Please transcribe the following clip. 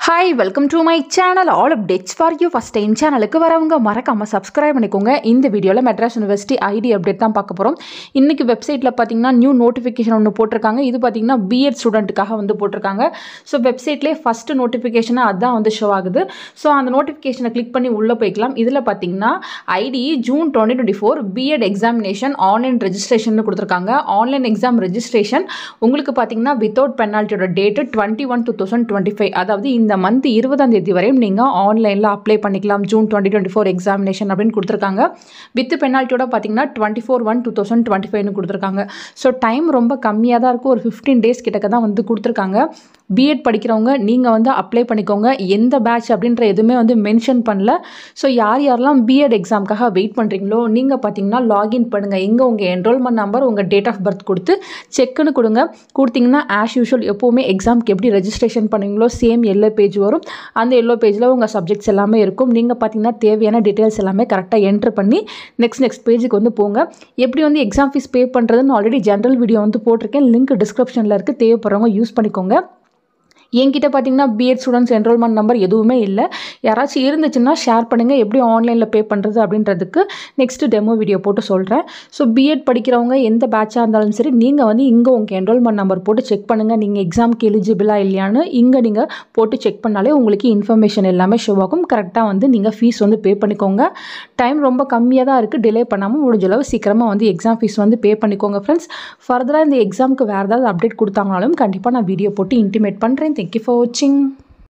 Hi, welcome to my channel. All updates for you. First time சேனலுக்கு வரவங்க மறக்காம subscribe பண்ணிக்கோங்க. இந்த வீடியோல மெட்ராஸ் யுனிவர்சிட்டி ஐடி அப்டேட் தான் பார்க்க போறோம். இன்னைக்கு வெப்சைட்ல பாத்தீங்கன்னா நியூ நோட்டிஃபிகேஷன் ஒன்னு போட்டுருக்காங்க. இது பாத்தீங்கன்னா B.Ed ஸ்டூடண்ட்காக வந்து போட்டுருக்காங்க. சோ வெப்சைட்லயே ஃபர்ஸ்ட் நோட்டிஃபிகேஷன் அதான் வந்து ஷோ ஆகுது. சோ அந்த நோட்டிஃபிகேஷனை கிளிக் பண்ணி உள்ள போய்க்கலாம். இதுல பாத்தீங்கன்னா ID June 2024 B.Ed examination online registration கொடுத்திருக்காங்க. ஆன்லைன் எக்ஸாம் ரெஜிஸ்ட்ரேஷன் உங்களுக்கு பாத்தீங்கன்னா வித்அவுட் பெனால்ட்டியோட டேட் 21/2025 அதாவது இந்த மந்த் 20ஆம் தேதி வரையும் நீங்க ஆன்லைன்ல அப்ளை பண்ணிக்கலாம். ஜூன் 2024 எக்ஸாமினேஷன் அப்படின்னு கொடுத்திருக்காங்க. வித் பெனால்ட்டியோட பாத்தீங்கன்னா 24/1/2025 னு கொடுத்திருக்காங்க. சோ டைம் ரொம்ப கம்மியா தான் இருக்கு. ஒரு 15 டேஸ் கிட்டக்க தான் வந்து கொடுத்திருக்காங்க. B.Ed படிக்கிறவங்க நீங்க வந்து அப்ளை பண்ணிக்கோங்க. எந்த பேட்ச் அப்படின்ற எதுவுமே வந்து மென்ஷன் பண்ணல. ஸோ யாரெல்லாம் B.Ed எக்ஸாம்க்காக வெயிட் பண்ணுறீங்களோ நீங்கள் பார்த்தீங்கன்னா லாகின் பண்ணுங்கள். இங்கே உங்கள் என்ரோல்மெண்ட் நம்பர் உங்கள் டேட் ஆஃப் பர்த் கொடுத்து செக்குன்னு கொடுங்க. கொடுத்தீங்கன்னா ஆஸ் யூஷுவல் எப்போவுமே எக்ஸாம்க்கு எப்படி ரெஜிஸ்ட்ரேஷன் பண்ணுவீங்களோ சேம் எல்லோ பேஜ் வரும். அந்த எல்லோ பேஜில் உங்கள் சப்ஜெக்ட்ஸ் எல்லாமே இருக்கும். நீங்கள் பார்த்தீங்கன்னா தேவையான டீட்டெயில்ஸ் எல்லாமே கரெக்டாக என்ட்ரு பண்ணி நெக்ஸ்ட் பேஜுக்கு வந்து போங்க. எப்படி வந்து எக்ஸாம் ஃபீஸ் பே பண்ணுறதுன்னு ஆல்ரெடி ஜென்ரல் வீடியோ வந்து போட்டிருக்கேன். லிங்க் டிஸ்கிரிப்ஷனில் இருக்குது. தேவைப்படுறவங்க யூஸ் பண்ணிக்கோங்க. என்கிட்ட பார்த்தீங்கன்னா B.Ed ஸ்டூடெண்ட்ஸ் என்ரோல்மெண்ட் நம்பர் எதுவுமே இல்லை. யாராச்சும் இருந்துச்சுன்னா ஷேர் பண்ணுங்கள். எப்படி ஆன்லைனில் பே பண்ணுறது அப்படின்றதுக்கு நெக்ஸ்ட்டு டெமோ வீடியோ போட்டு சொல்கிறேன். ஸோ B.Ed படிக்கிறவங்க எந்த பேட்சாக இருந்தாலும் சரி நீங்கள் வந்து இங்கே உங்கள் என்ரோல்மெண்ட் நம்பர் போட்டு செக் பண்ணுங்கள். நீங்கள் எக்ஸாமுக்கு எலிஜிபிளாக இல்லையான்னு இங்கே நீங்கள் போட்டு செக் பண்ணாலே உங்களுக்கு இன்ஃபர்மேஷன் எல்லாமே ஷோ ஆகும். கரெக்டாக வந்து நீங்கள் ஃபீஸ் வந்து பே பண்ணிக்கோங்க. டைம் ரொம்ப கம்மியாக தான் இருக்குது. டிலே பண்ணாமல் முடிஞ்சளவு சீக்கிரமாக வந்து எக்ஸாம் ஃபீஸ் வந்து பே பண்ணிக்கோங்க ஃப்ரெண்ட்ஸ். ஃபர்தராக இந்த எக்ஸாமுக்கு வேறு ஏதாவது அப்டேட் கொடுத்தாங்கனாலும் கண்டிப்பாக நான் வீடியோ போட்டு இன்டிமேட் பண்ணுறேன். Thank you for watching.